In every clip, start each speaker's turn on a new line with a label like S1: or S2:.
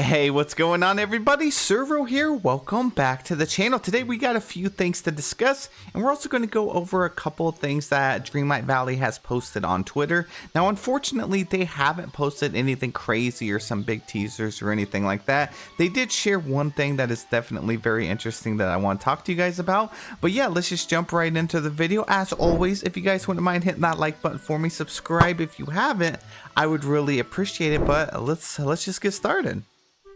S1: Hey, what's going on everybody? Servo here. Welcome back to the channel. Today we got a few things to discuss, and we're also going to go over a couple of things that Dreamlight Valley has posted on Twitter. Now, unfortunately, they haven't posted anything crazy or some big teasers or anything like that. They did share one thing that is definitely very interesting that I want to talk to you guys about. But yeah, let's just jump right into the video. As always, if you guys wouldn't mind hitting that like button for me, subscribe if you haven't, I would really appreciate it. But let's just get started.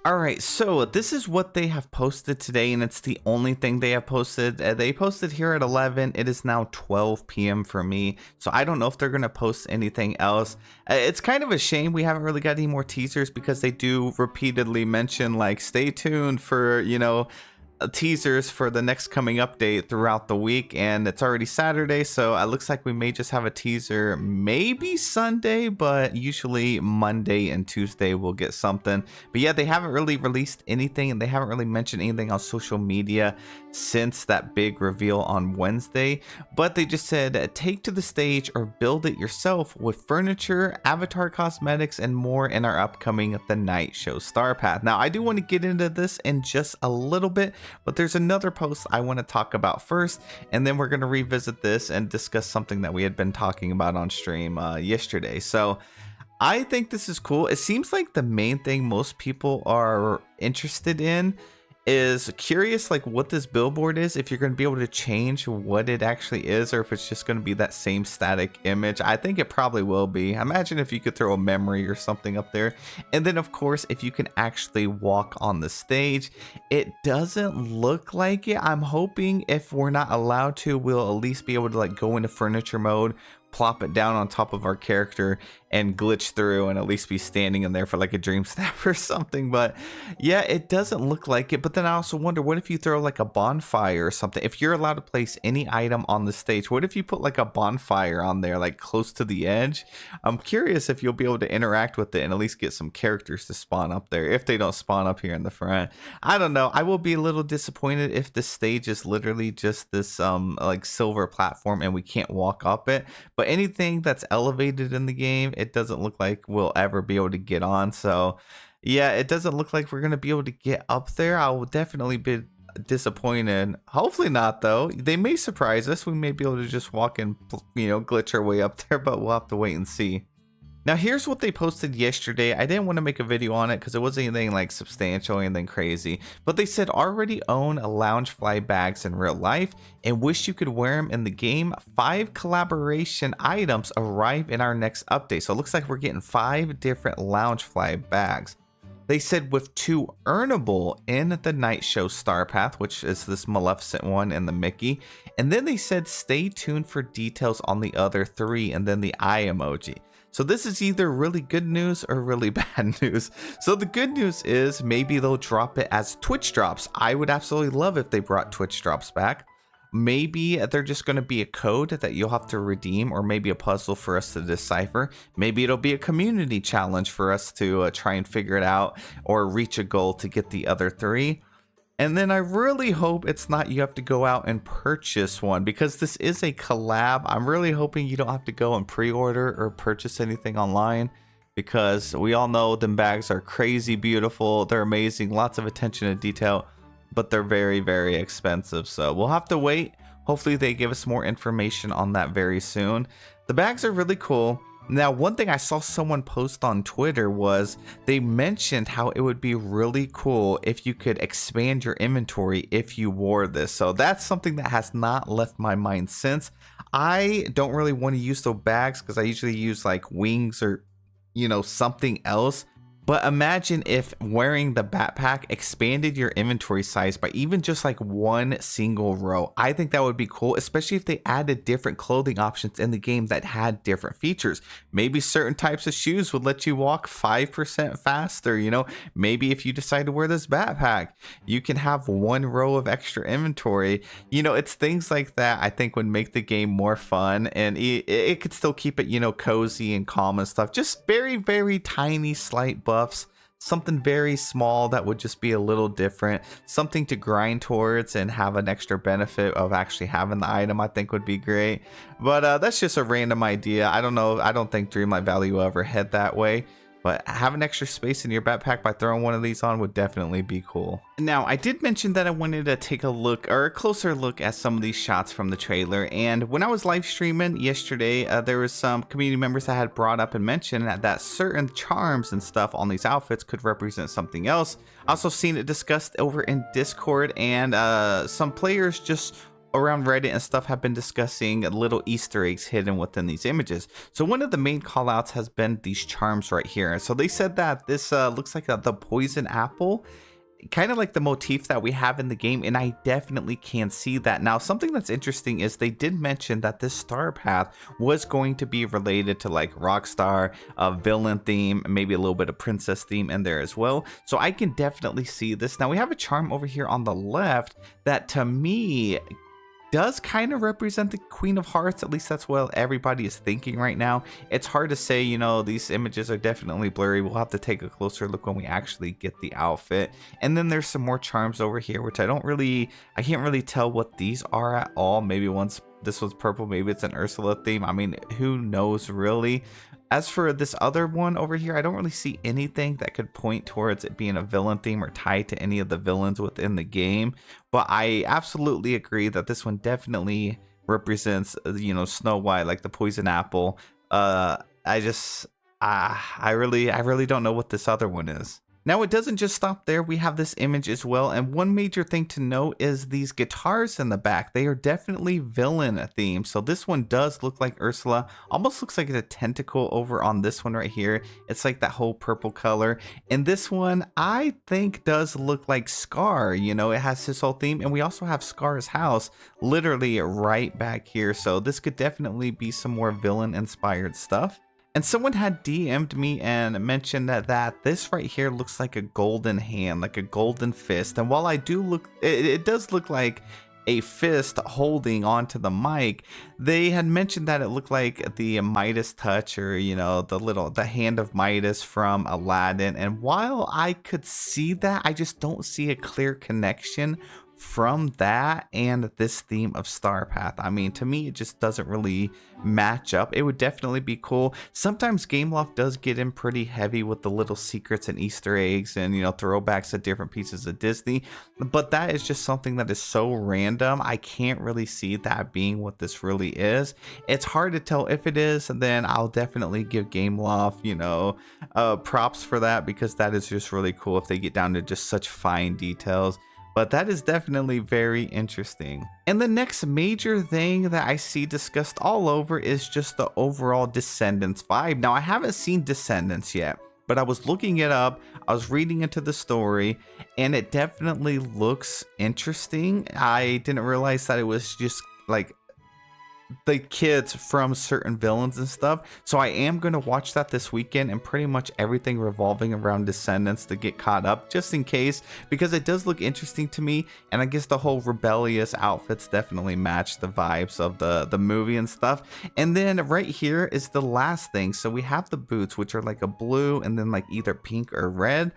S1: Alright, so this is what they have posted today, and it's the only thing they have posted. They posted here at 11. It is now 12 p.m. for me, so I don't know if they're going to post anything else. It's kind of a shame we haven't really got any more teasers, because they do repeatedly mention, like, stay tuned for, you know, teasers for the next coming update throughout the week, and it's already Saturday, so it looks like we may just have a teaser maybe Sunday, but usually Monday and Tuesday we'll get something. But yeah, they haven't really released anything, and they haven't really mentioned anything on social media since that big reveal on Wednesday. But they just said take to the stage or build it yourself with furniture, avatar cosmetics, and more in our upcoming The Night Show Star Path. Now, I do want to get into this in just a little bit, but there's another post I want to talk about first, and then we're going to revisit this and discuss something that we had been talking about on stream yesterday. So I think this is cool. It seems like the main thing most people are interested in is curious, like, what this billboard is, if you're going to be able to change what it actually is, or if it's just going to be that same static image. I think it probably will be. Imagine if you could throw a memory or something up there. And then of course, if you can actually walk on the stage. It doesn't look like it. I'm hoping if we're not allowed to, we'll at least be able to, like, go into furniture mode, plop it down on top of our character, and glitch through and at least be standing in there for like a dream snap or something. But yeah, it doesn't look like it. But then I also wonder, what if you throw like a bonfire or something? If you're allowed to place any item on the stage, what if you put like a bonfire on there, like close to the edge? I'm curious if you'll be able to interact with it and at least get some characters to spawn up there, if they don't spawn up here in the front. I don't know. I will be a little disappointed if the stage is literally just this like silver platform and we can't walk up it. But anything that's elevated in the game, it doesn't look like we'll ever be able to get on. So yeah, it doesn't look like we're going to be able to get up there. I will definitely be disappointed. Hopefully not, though. They may surprise us. We may be able to just walk and, you know, glitch our way up there, but we'll have to wait and see. Now, here's what they posted yesterday. I didn't want to make a video on it because it wasn't anything like substantial, anything crazy. But they said already own a Loungefly bags in real life and wish you could wear them in the game. 5 collaboration items arrive in our next update. So it looks like we're getting 5 different Loungefly bags. They said with 2 earnable in the Night Show Star Path, which is this Maleficent one and the Mickey. And then they said stay tuned for details on the other 3 and then the eye emoji. So this is either really good news or really bad news. So the good news is maybe they'll drop it as Twitch drops. I would absolutely love if they brought Twitch drops back. Maybe they're just going to be a code that you'll have to redeem, or maybe a puzzle for us to decipher. Maybe it'll be a community challenge for us to try and figure it out or reach a goal to get the other 3. And then I really hope it's not you have to go out and purchase one, because this is a collab. I'm really hoping you don't have to go and pre-order or purchase anything online, because we all know them bags are crazy beautiful. They're amazing, lots of attention to detail, but they're very, very expensive. So we'll have to wait. Hopefully they give us more information on that very soon. The bags are really cool. Now, one thing I saw someone post on Twitter was they mentioned how it would be really cool if you could expand your inventory if you wore this. So that's something that has not left my mind since. I don't really want to use those bags because I usually use like wings or, you know, something else. But imagine if wearing the backpack expanded your inventory size by even just like 1 single row. I think that would be cool, especially if they added different clothing options in the game that had different features. Maybe certain types of shoes would let you walk 5% faster, you know. Maybe if you decide to wear this backpack, you can have 1 row of extra inventory. You know, it's things like that I think would make the game more fun, and it could still keep it, you know, cozy and calm and stuff. Just very, very tiny, slight buffs, something very small that would just be a little different, something to grind towards and have an extra benefit of actually having the item, I think would be great. But that's just a random idea. I don't know. I don't think Dreamlight Valley will ever head that way. But having extra space in your backpack by throwing one of these on would definitely be cool. Now, I did mention that I wanted to take a look, or a closer look, at some of these shots from the trailer. And when I was live streaming yesterday, there was some community members that had brought up and mentioned that certain charms and stuff on these outfits could represent something else. I also seen it discussed over in Discord, and some players just around Reddit and stuff have been discussing little Easter eggs hidden within these images. So one of the main callouts has been these charms right here. So they said that this looks like the poison apple, kind of like the motif that we have in the game, and I definitely can see that. Now, something that's interesting is they did mention that this star path was going to be related to like Rockstar, villain theme, maybe a little bit of princess theme in there as well. So I can definitely see this. Now we have a charm over here on the left that to me does kind of represent the Queen of Hearts. At least that's what everybody is thinking right now. It's hard to say, you know, these images are definitely blurry. We'll have to take a closer look when we actually get the outfit. And then there's some more charms over here, which I can't really tell what these are at all. Maybe this one's purple, maybe it's an Ursula theme. I mean, who knows really? As for this other one over here, I don't really see anything that could point towards it being a villain theme or tied to any of the villains within the game. But I absolutely agree that this one definitely represents, you know, Snow White, like the poison apple. I really don't know what this other one is. Now, it doesn't just stop there. We have this image as well, and one major thing to note is these guitars in the back. They are definitely villain themed. So this one does look like Ursula, almost looks like a tentacle over on this one right here. It's like that whole purple color. And this one, I think, does look like Scar. You know, it has his whole theme, and we also have Scar's house literally right back here. So this could definitely be some more villain-inspired stuff. And someone had DM'd me and mentioned that this right here looks like a golden hand, like a golden fist. And while it does look like a fist holding onto the mic, they had mentioned that it looked like the Midas touch, or, you know, the hand of Midas from Aladdin. And while I could see that, I just don't see a clear connection from that and this theme of Star Path. I mean, to me, it just doesn't really match up. It would definitely be cool. Sometimes Gameloft does get in pretty heavy with the little secrets and Easter eggs and, you know, throwbacks to different pieces of Disney, but that is just something that is so random. I can't really see that being what this really is. It's hard to tell. If it is, then I'll definitely give Gameloft, you know, props for that, because that is just really cool if they get down to just such fine details. But that is definitely very interesting. And the next major thing that I see discussed all over is just the overall Descendants vibe. Now, I haven't seen Descendants yet, but I was looking it up, I was reading into the story, and it definitely looks interesting. I didn't realize that it was just like the kids from certain villains and stuff. So I am going to watch that this weekend, and pretty much everything revolving around Descendants to get caught up, just in case, because it does look interesting to me. And I guess the whole rebellious outfits definitely match the vibes of the movie and stuff. And then right here is the last thing. So we have the boots, which are like a blue and then like either pink or red.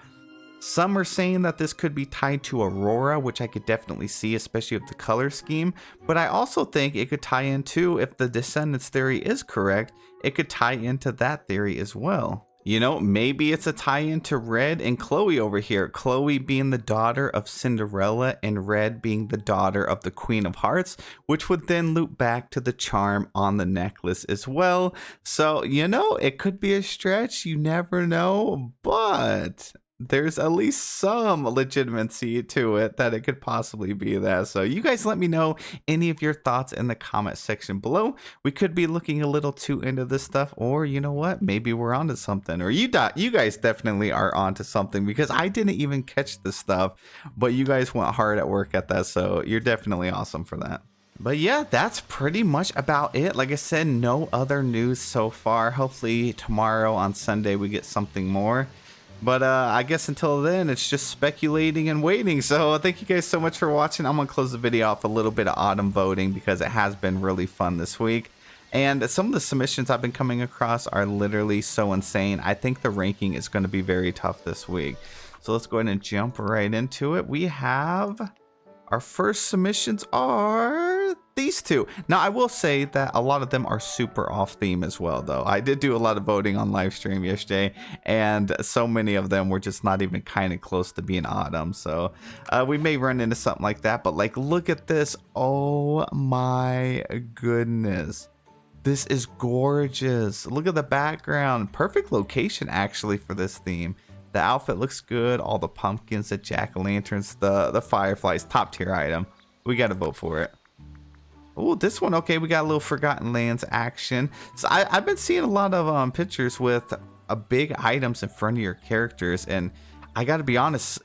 S1: Some are saying that this could be tied to Aurora, which I could definitely see, especially with the color scheme. But I also think it could tie into, if the Descendants theory is correct, it could tie into that theory as well. You know, maybe it's a tie-in to Red and Chloe over here. Chloe being the daughter of Cinderella and Red being the daughter of the Queen of Hearts, which would then loop back to the charm on the necklace as well. So, you know, it could be a stretch. You never know, but there's at least some legitimacy to it that it could possibly be that. So you guys let me know any of your thoughts in the comment section below. We could be looking a little too into this stuff, or you know what, maybe we're onto something, or you guys definitely are onto something, because I didn't even catch this stuff, but you guys went hard at work at that, so you're definitely awesome for that. But yeah, that's pretty much about it. Like I said, no other news so far. Hopefully tomorrow on Sunday we get something more. But I guess until then, it's just speculating and waiting. So thank you guys so much for watching. I'm going to close the video off a little bit of autumn voting, because it has been really fun this week. And some of the submissions I've been coming across are literally so insane. I think the ranking is going to be very tough this week. So let's go ahead and jump right into it. We have our first submissions are these two. Now, I will say that a lot of them are super off theme as well, though. I did do a lot of voting on live stream yesterday, and so many of them were just not even kind of close to being autumn. So we may run into something like that, but like, look at this. Oh my goodness. This is gorgeous. Look at the background. Perfect location, actually, for this theme. The outfit looks good. All the pumpkins, the jack-o'-lanterns, the fireflies, top tier item. We got to vote for it. Oh, this one, okay, we got a little Forgotten Lands action. So I've been seeing a lot of pictures with big items in front of your characters, and I got to be honest,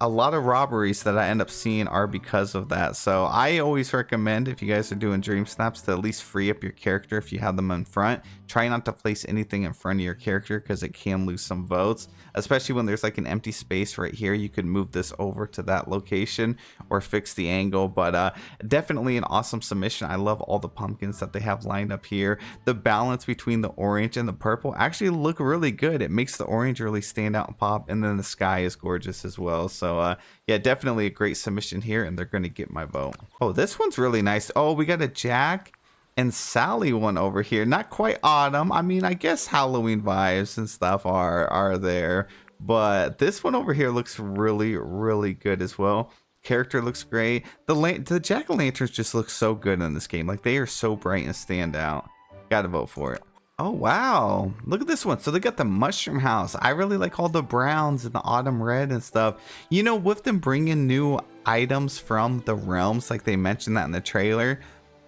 S1: a lot of robberies that I end up seeing are because of that. So I always recommend, if you guys are doing Dreamsnaps, to at least free up your character if you have them in front. Try not to place anything in front of your character because it can lose some votes, especially when there's like an empty space right here. You could move this over to that location or fix the angle, but definitely an awesome submission. I love all the pumpkins that they have lined up here. The balance between the orange and the purple actually look really good. It makes the orange really stand out and pop, and then the sky is gorgeous as well. So yeah, definitely a great submission here, and they're going to get my vote. Oh, this one's really nice. Oh, we got a Jack and Sally one over here. Not quite autumn. I mean, I guess Halloween vibes and stuff are there, but this one over here looks really, really good as well. Character looks great. The jack-o'-lanterns just look so good in this game. Like, they are so bright and stand out. Gotta vote for it. Oh, wow. Look at this one. So they got the mushroom house. I really like all the browns and the autumn red and stuff. You know, with them bringing new items from the realms, like they mentioned that in the trailer,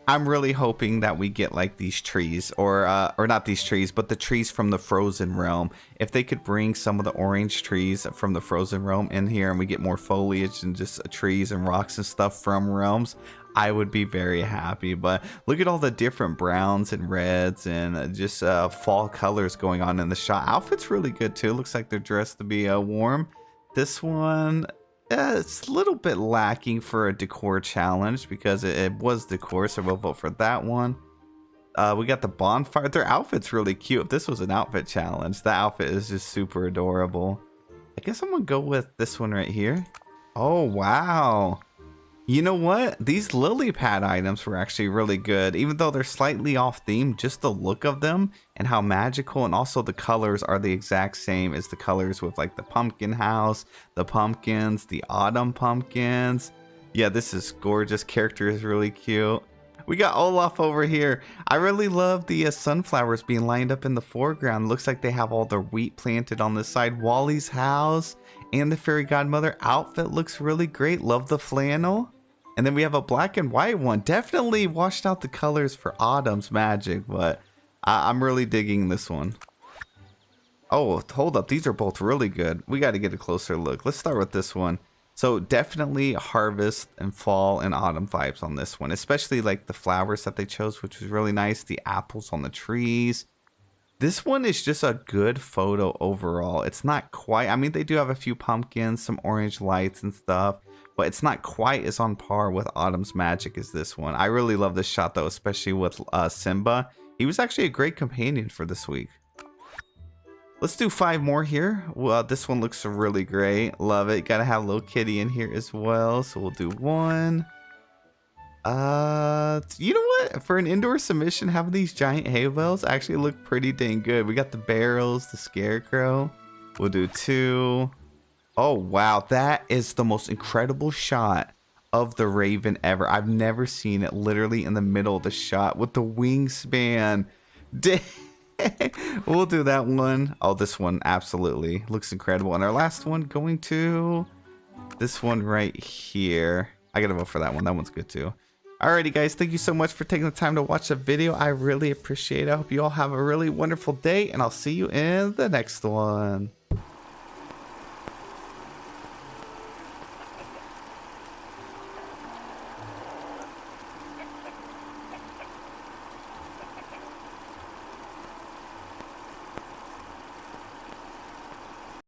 S1: I'm really hoping that we get like these trees, or not these trees, but the trees from the frozen realm. If they could bring some of the orange trees from the frozen realm in here, and we get more foliage and just trees and rocks and stuff from realms, I would be very happy. But look at all the different browns and reds and just fall colors going on in the shot. Outfit's really good too. Looks like they're dressed to be warm. This one, it's a little bit lacking for a decor challenge because it was decor, so we'll vote for that one. We got the bonfire. Their outfit's really cute. If this was an outfit challenge, the outfit is just super adorable. I guess I'm gonna go with this one right here. Oh, wow. You know what? These lily pad items were actually really good, even though they're slightly off theme. Just the look of them and how magical, and also the colors are the exact same as the colors with like the pumpkin house, the pumpkins, the autumn pumpkins. Yeah, this is gorgeous. Character is really cute. We got Olaf over here. I really love the sunflowers being lined up in the foreground. Looks like they have all their wheat planted on this side. Wally's house and the fairy godmother outfit looks really great. Love the flannel. And then we have a black and white one. Definitely washed out the colors for autumn's magic, but I'm really digging this one. Oh, hold up. These are both really good. We got to get a closer look. Let's start with this one. So definitely harvest and fall and autumn vibes on this one, especially like the flowers that they chose, which was really nice. The apples on the trees. This one is just a good photo overall. It's not quite, I mean, they do have a few pumpkins, some orange lights and stuff, but it's not quite as on par with Autumn's magic as this one. I really love this shot though, especially with Simba. He was actually a great companion for this week. Let's do 5 more here. Well, this one looks really great. Love it. Gotta have a little kitty in here as well. So we'll do 1. You know what? For an indoor submission, having these giant hay bales actually look pretty dang good. We got the barrels, the scarecrow. We'll do 2. Oh, wow. That is the most incredible shot of the Raven ever. I've never seen it literally in the middle of the shot with the wingspan. We'll do that one. Oh, this one absolutely looks incredible. And our last one going to this one right here. I gotta vote for that one. That one's good too. Alrighty guys, thank you so much for taking the time to watch the video. I really appreciate it. I hope you all have a really wonderful day, and I'll see you in the next one.